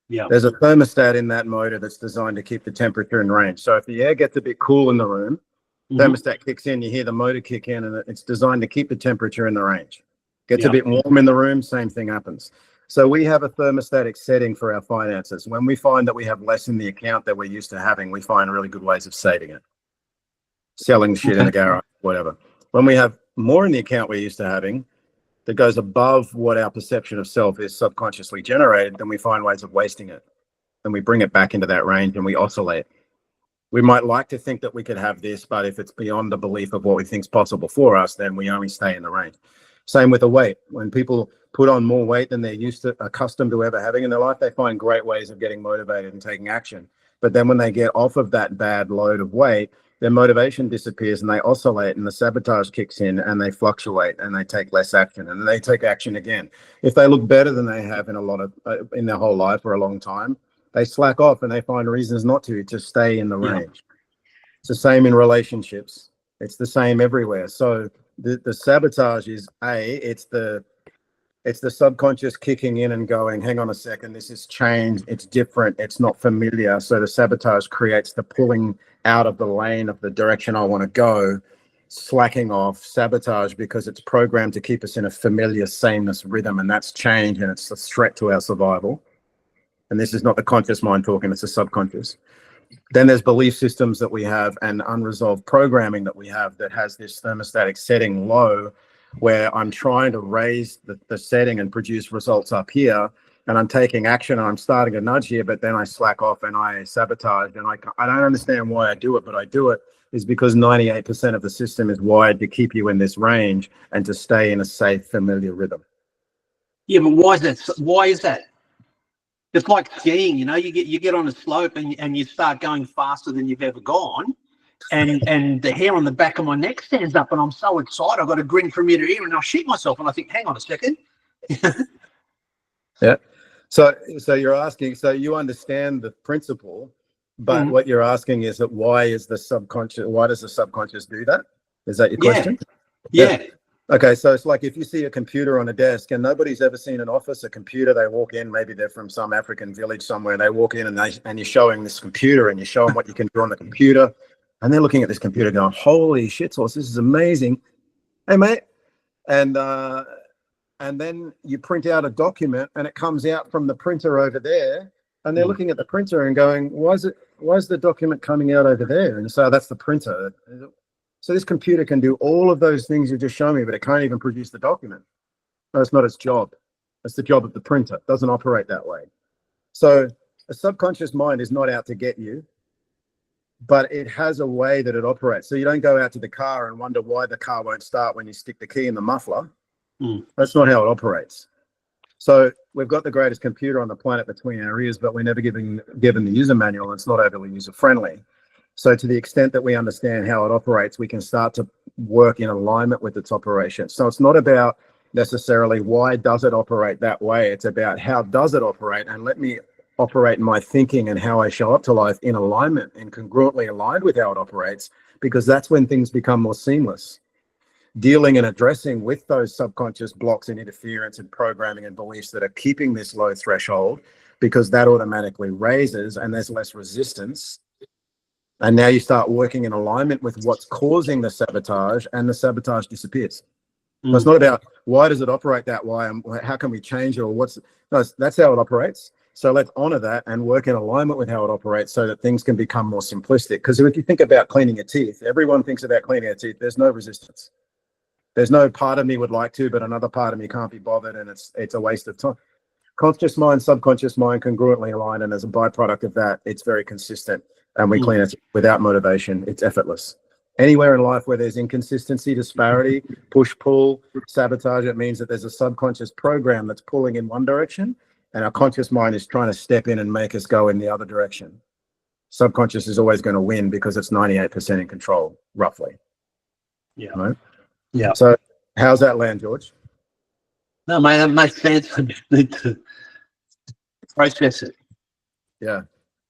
Yeah. There's a thermostat in that motor that's designed to keep the temperature in range. So if the air gets a bit cool in the room, thermostat kicks in, you hear the motor kick in, and it's designed to keep the temperature in the range. Gets a bit warm in the room, same thing happens. So we have a thermostatic setting for our finances. When we find that we have less in the account that we're used to having, we find really good ways of saving it. Selling shit in the garage, whatever. When we have more in the account we're used to having, that goes above what our perception of self is subconsciously generated, then we find ways of wasting it. And we bring it back into that range and we oscillate. We might like to think that we could have this, but if it's beyond the belief of what we think is possible for us, then we only stay in the range. Same with the weight. When people put on more weight than they're accustomed to ever having in their life, they find great ways of getting motivated and taking action. But then when they get off of that bad load of weight, their motivation disappears and they oscillate, and the sabotage kicks in and they fluctuate and they take less action, and they take action again. If they look better than they have in their whole life for a long time, they slack off and they find reasons not to stay in the range. It's the same in relationships. It's the same everywhere. So the sabotage is it's the subconscious kicking in and going, hang on a second, this is change, it's different, it's not familiar. So the sabotage creates the pulling out of the lane of the direction I want to go, slacking off, sabotage, because it's programmed to keep us in a familiar sameness rhythm, and that's change, and it's a threat to our survival. And this is not the conscious mind talking, it's the subconscious. Then there's belief systems that we have and unresolved programming that we have that has this thermostatic setting low, where I'm trying to raise the setting and produce results up here, and I'm taking action and I'm starting to nudge here, but then I slack off and I sabotage, and I don't understand why I do it, but I do it. is because 98% of the system is wired to keep you in this range and to stay in a safe, familiar rhythm. Yeah, but why is that? Why is that? It's like skiing, you know. You get on a slope and you start going faster than you've ever gone, and the hair on the back of my neck stands up, and I'm so excited. I've got a grin from ear to ear, and I shit myself, and I think, hang on a second. Yeah. So you're asking. So you understand the principle, but what you're asking is that why does the subconscious do that? Is that your question? Yeah. Okay, so it's like if you see a computer on a desk and nobody's ever seen an office, a computer, they walk in, maybe they're from some African village somewhere, they walk in and you're showing this computer and you show them what you can do on the computer, and they're looking at this computer going, holy shit sauce, this is amazing. Hey, mate. And then you print out a document and it comes out from the printer over there, and they're looking at the printer and going, why is the document coming out over there? And so that's the printer. So this computer can do all of those things you just showed me, but it can't even produce the document. No, it's not its job. It's the job of the printer. It doesn't operate that way. So a subconscious mind is not out to get you, but it has a way that it operates. So you don't go out to the car and wonder why the car won't start when you stick the key in the muffler. That's not how it operates. So we've got the greatest computer on the planet between our ears, but we're never given the user manual, and it's not overly user-friendly. So to the extent that we understand how it operates, we can start to work in alignment with its operation. So it's not about necessarily why does it operate that way. It's about how does it operate, and let me operate my thinking and how I show up to life in alignment and congruently aligned with how it operates, because that's when things become more seamless. Dealing and addressing with those subconscious blocks and interference and programming and beliefs that are keeping this low threshold, because that automatically raises and there's less resistance. And now you start working in alignment with what's causing the sabotage, and the sabotage disappears. So it's not about why does it operate that way and how can we change it, or that's how it operates. So let's honor that and work in alignment with how it operates so that things can become more simplistic. Because if you think about cleaning your teeth, everyone thinks about cleaning their teeth. There's no resistance. There's no part of me would like to, but another part of me can't be bothered, and it's a waste of time. Conscious mind, subconscious mind, congruently aligned, and as a byproduct of that, it's very consistent. And we clean it without motivation. It's effortless. Anywhere in life where there's inconsistency, disparity, push-pull, sabotage, it means that there's a subconscious program that's pulling in one direction, and our conscious mind is trying to step in and make us go in the other direction. Subconscious is always going to win because it's 98% in control, roughly. Yeah. Right? Yeah. So how's that land, George? No, mate, that makes sense. I just need to process it. Yeah.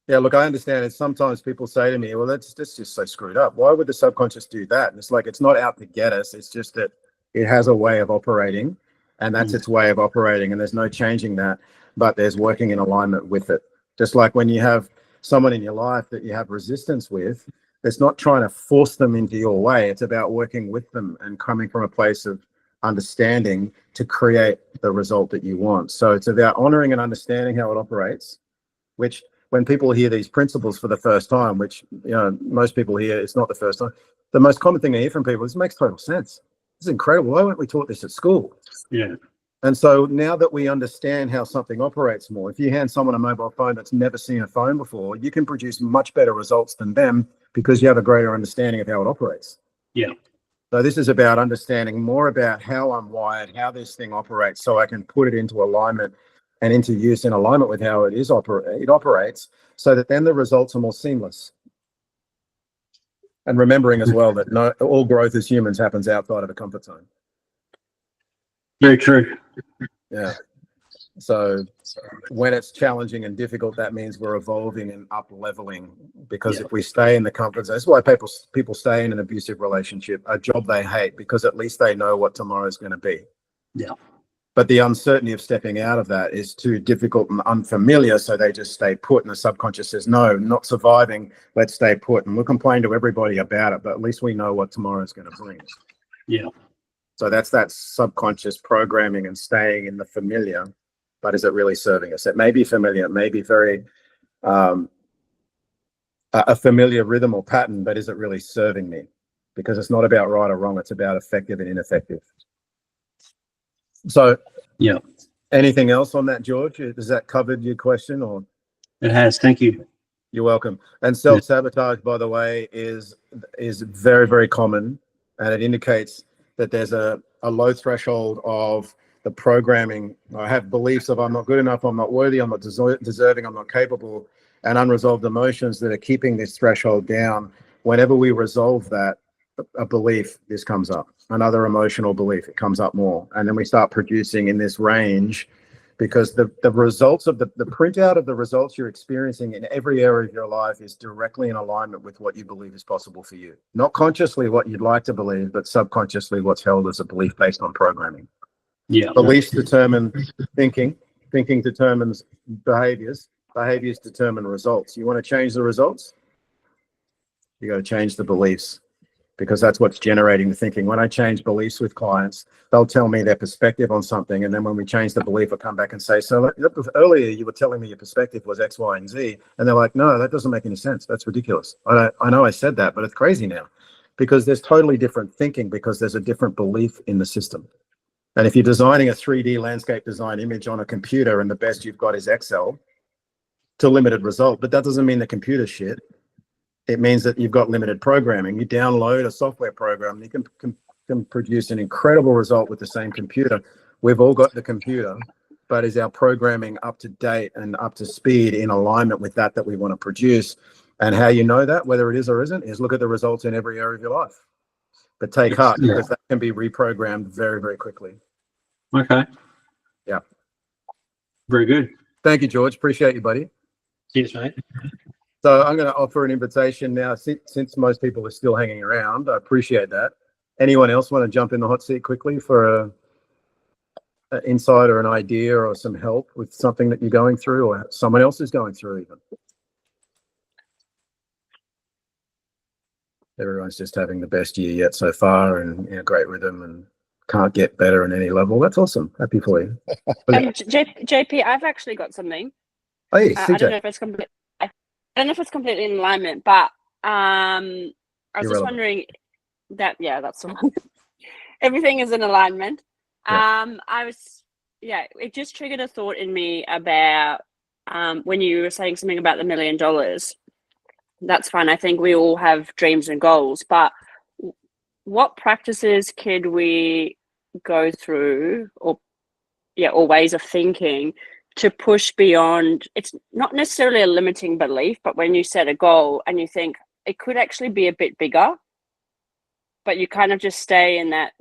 Yeah, look, I understand it. Sometimes people say to me, well, that's just so screwed up. Why would the subconscious do that? And it's like, it's not out to get us. It's just that it has a way of operating, and that's its way of operating. And there's no changing that, but there's working in alignment with it. Just like when you have someone in your life that you have resistance with, it's not trying to force them into your way. It's about working with them and coming from a place of understanding to create the result that you want. So it's about honoring and understanding how it operates, which when people hear these principles for the first time, which, you know, most people hear, it's not the first time. The most common thing I hear from people is, it makes total sense. This is incredible. Why weren't we taught this at school? Yeah. And so now that we understand how something operates more, if you hand someone a mobile phone that's never seen a phone before, you can produce much better results than them because you have a greater understanding of how it operates. Yeah. So this is about understanding more about how I'm wired, how this thing operates, so I can put it into alignment and into use in alignment with how it operates, so that then the results are more seamless. And remembering as well that all growth as humans happens outside of a comfort zone. Very true. Yeah. So when it's challenging and difficult, that means we're evolving and up leveling, because if we stay in the comfort zone, that's why people stay in an abusive relationship, a job they hate, because at least they know what tomorrow is going to be. Yeah. But the uncertainty of stepping out of that is too difficult and unfamiliar, so they just stay put, and the subconscious says, no, not surviving, let's stay put. And we'll complain to everybody about it, but at least we know what tomorrow is going to bring. Yeah. So that's that subconscious programming and staying in the familiar, but is it really serving us? It may be familiar, it may be very a familiar rhythm or pattern, but is it really serving me? Because it's not about right or wrong, it's about effective and ineffective. So, yeah. Anything else on that, George? Has that covered your question? Or it has? Thank you. You're welcome. And self-sabotage, by the way, is very, very common, and it indicates that there's a low threshold of the programming. I have beliefs of I'm not good enough, I'm not worthy, I'm not deserving, I'm not capable, and unresolved emotions that are keeping this threshold down. Whenever we resolve that, a belief, this comes up. Another emotional belief, it comes up more. And then we start producing in this range, because the results of the printout of the results you're experiencing in every area of your life is directly in alignment with what you believe is possible for you. Not consciously what you'd like to believe, but subconsciously what's held as a belief based on programming. Yeah. Beliefs determine thinking. Thinking determines behaviors. Behaviors determine results. You want to change the results? You got to change the beliefs, because that's what's generating the thinking. When I change beliefs with clients, they'll tell me their perspective on something. And then when we change the belief, I come back and say, so earlier you were telling me your perspective was X, Y, and Z. And they're like, no, that doesn't make any sense. That's ridiculous. I know I said that, but it's crazy now, because there's totally different thinking, because there's a different belief in the system. And if you're designing a 3D landscape design image on a computer and the best you've got is Excel, it's a limited result, but that doesn't mean the computer's shit. It means that you've got limited programming. You download a software program, you can produce an incredible result with the same computer. We've all got the computer, but is our programming up to date and up to speed in alignment with that we want to produce? And how you know that, whether it is or isn't, is look at the results in every area of your life. But take heart, because that can be reprogrammed very, very quickly. Okay. Yeah. Very good. Thank you, George. Appreciate you, buddy. Cheers, mate. So I'm going to offer an invitation now, since most people are still hanging around. I appreciate that. Anyone else want to jump in the hot seat quickly for an insight or an idea or some help with something that you're going through, or someone else is going through even? Everyone's just having the best year yet so far, and great rhythm, and can't get better on any level. That's awesome. Happy for you. JP, I've actually got something. Hey, I CJ. don't know if it's completely in alignment, but I was just wondering that, that's the one. Everything is in alignment. Yeah. It just triggered a thought in me about when you were saying something about the $1 million. That's fine. I think we all have dreams and goals, but what practices could we go through, or ways of thinking to push beyond? It's not necessarily a limiting belief, but when you set a goal and you think it could actually be a bit bigger, but you kind of just stay in that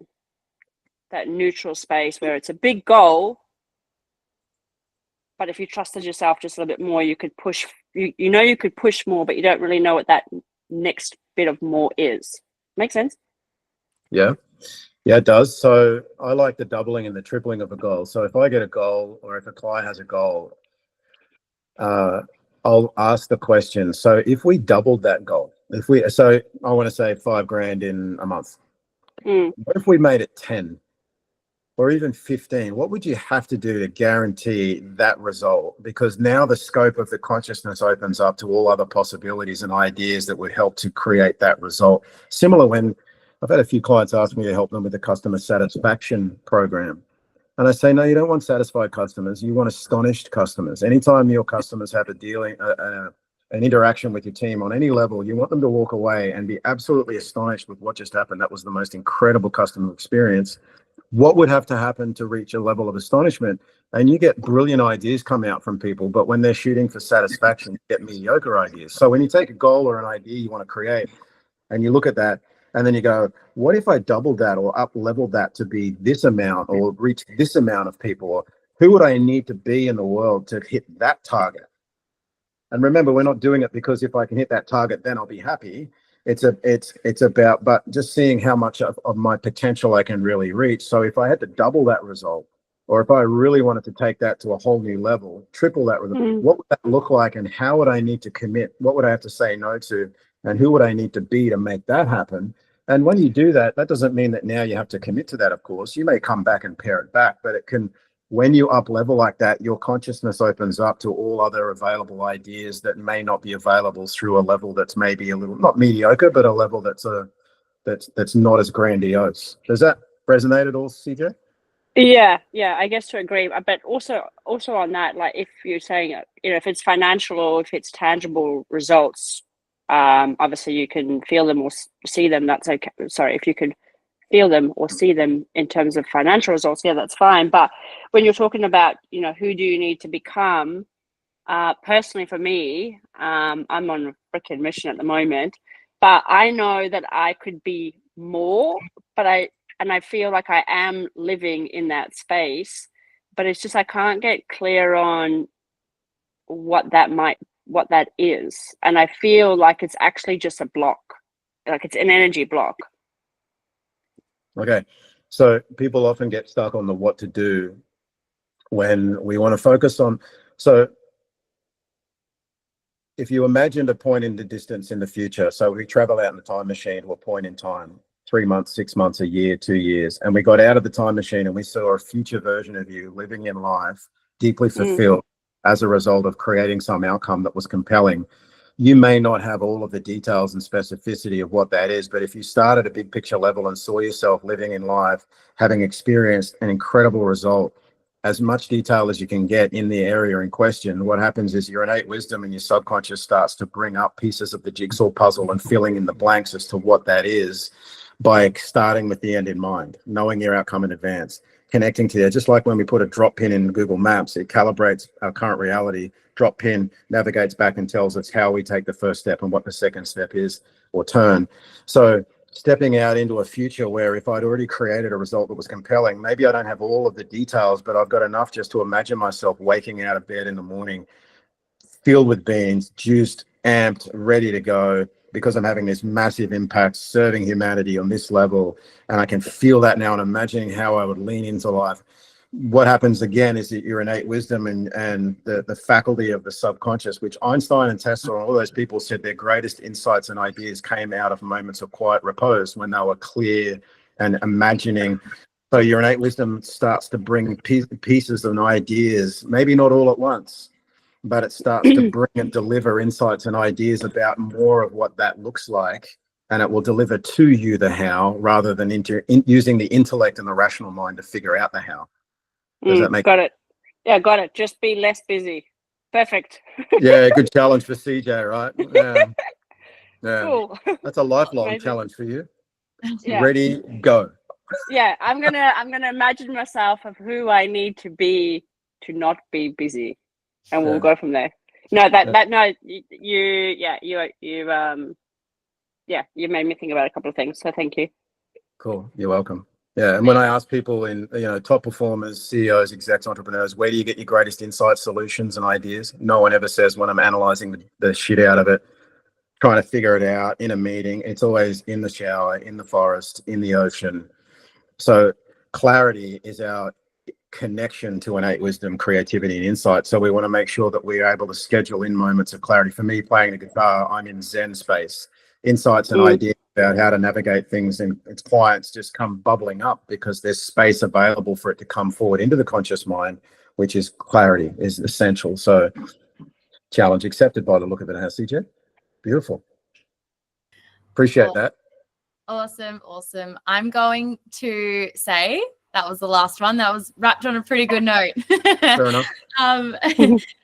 neutral space where it's a big goal, but if you trusted yourself just a little bit more, you could push. You could push more, but you don't really know what that next bit of more is. Make sense? Yeah, it does. So I like the doubling and the tripling of a goal. So if I get a goal, or if a client has a goal, I'll ask the question. So if we doubled that goal, so I want to save $5,000 in a month. What if we made it 10 or even 15? What would you have to do to guarantee that result? Because now the scope of the consciousness opens up to all other possibilities and ideas that would help to create that result. Similar when I've had a few clients ask me to help them with the customer satisfaction program. And I say, no, you don't want satisfied customers. You want astonished customers. Anytime your customers have an interaction with your team on any level, you want them to walk away and be absolutely astonished with what just happened. That was the most incredible customer experience. What would have to happen to reach a level of astonishment? And you get brilliant ideas come out from people, but when they're shooting for satisfaction, you get mediocre ideas. So when you take a goal or an idea you want to create and you look at that, and then you go, what if I doubled that or up leveled that to be this amount or reach this amount of people? Or who would I need to be in the world to hit that target? And remember, we're not doing it because if I can hit that target, then I'll be happy. It's about, but just seeing how much of my potential I can really reach. So if I had to double that result, or if I really wanted to take that to a whole new level, triple that result, what would that look like? And how would I need to commit? What would I have to say no to? And who would I need to be to make that happen? And when you do that, that doesn't mean that now you have to commit to that, of course. You may come back and pare it back, but it can, when you up level like that, your consciousness opens up to all other available ideas that may not be available through a level that's maybe a little, not mediocre, but a level that's not as grandiose. Does that resonate at all, CJ? Yeah, I guess to agree, but also on that, like if you're saying if it's financial or if it's tangible results, obviously you can feel them or see them. That's okay. Sorry, if you can feel them or see them in terms of financial results, yeah, that's fine. But when you're talking about, who do you need to become? Personally, for me, I'm on a freaking mission at the moment, but I know that I could be more, but I feel like I am living in that space, but it's just I can't get clear on what that is, and I feel like it's actually just a block, like it's an energy block. Okay. So people often get stuck on the what to do when we want to focus on. So if you imagined a point in the distance in the future, so we travel out in the time machine to a point in time, 3 months, 6 months, a year, 2 years, and we got out of the time machine and we saw a future version of you living in life, deeply fulfilled as a result of creating some outcome that was compelling. You may not have all of the details and specificity of what that is, but if you start at a big picture level and saw yourself living in life, having experienced an incredible result, as much detail as you can get in the area in question, what happens is your innate wisdom and your subconscious starts to bring up pieces of the jigsaw puzzle and filling in the blanks as to what that is by starting with the end in mind, knowing your outcome in advance, connecting to that. Just like when we put a drop pin in Google Maps, it calibrates our current reality. Drop pin navigates back and tells us how we take the first step and what the second step is, or turn. So stepping out into a future where if I'd already created a result that was compelling, maybe I don't have all of the details, but I've got enough just to imagine myself waking out of bed in the morning, filled with beans, juiced, amped, ready to go, because I'm having this massive impact, serving humanity on this level. And I can feel that now and imagining how I would lean into life. What happens again is that your innate wisdom and the faculty of the subconscious, which Einstein and Tesla and all those people said their greatest insights and ideas came out of moments of quiet repose when they were clear and imagining. So your innate wisdom starts to bring pieces and ideas, maybe not all at once, but it starts to bring and deliver insights and ideas about more of what that looks like. And it will deliver to you the how rather than using the intellect and the rational mind to figure out the how. Does that make Got it? Yeah, got it. Just be less busy. Perfect. Yeah, good challenge for CJ, right? Yeah. Cool. That's a lifelong Amazing. challenge for you. Yeah. Ready, go. Yeah, I'm gonna imagine myself of who I need to be to not be busy, and we'll go from there. No, you made me think about a couple of things, so thank you. Cool. You're welcome. Yeah, and when I ask people in, top performers, CEOs, execs, entrepreneurs, where do you get your greatest insights, solutions, and ideas? No one ever says when I'm analyzing the shit out of it, trying to figure it out in a meeting. It's always in the shower, in the forest, in the ocean. So clarity is our connection to innate wisdom, creativity, and insight. So we want to make sure that we are able to schedule in moments of clarity. For me, playing the guitar, I'm in Zen space. Insights and ideas about how to navigate things and its clients just come bubbling up because there's space available for it to come forward into the conscious mind, which is clarity is essential. So challenge accepted by the look of it, has CJ? Beautiful. Appreciate that. Awesome. I'm going to say that was the last one. That was wrapped on a pretty good note. Fair enough.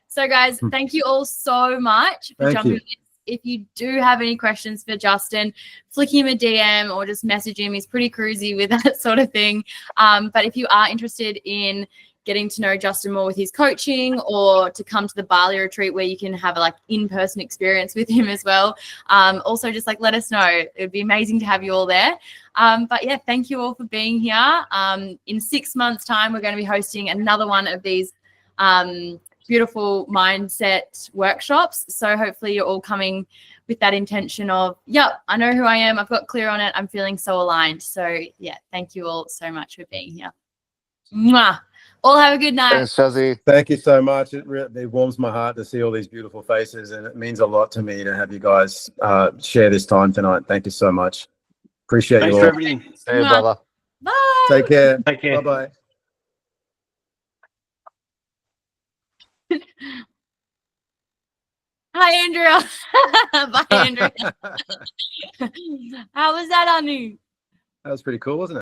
So guys, thank you all so much for jumping in. If you do have any questions for Justin, flick him a DM or just message him. He's pretty cruisy with that sort of thing. But if you are interested in getting to know Justin more with his coaching, or to come to the Bali retreat where you can have a in-person experience with him as well, also just let us know. It would be amazing to have you all there. But yeah, thank you all for being here. In 6 months' time, we're going to be hosting another one of these beautiful mindset workshops. So hopefully you're all coming with that intention of, yep, I know who I am. I've got clear on it. I'm feeling so aligned. So yeah, thank you all so much for being here. Mwah. All have a good night. Thanks, Jazzy. Thank you so much. It warms my heart to see all these beautiful faces, and it means a lot to me to have you guys share this time tonight. Thank you so much. Appreciate Thanks you for all. everything. Hey, brother. Bye. Take care. Take care. Bye-bye. Hi, Andrea. Bye, Andrea. How was that, Anu? That was pretty cool, wasn't it?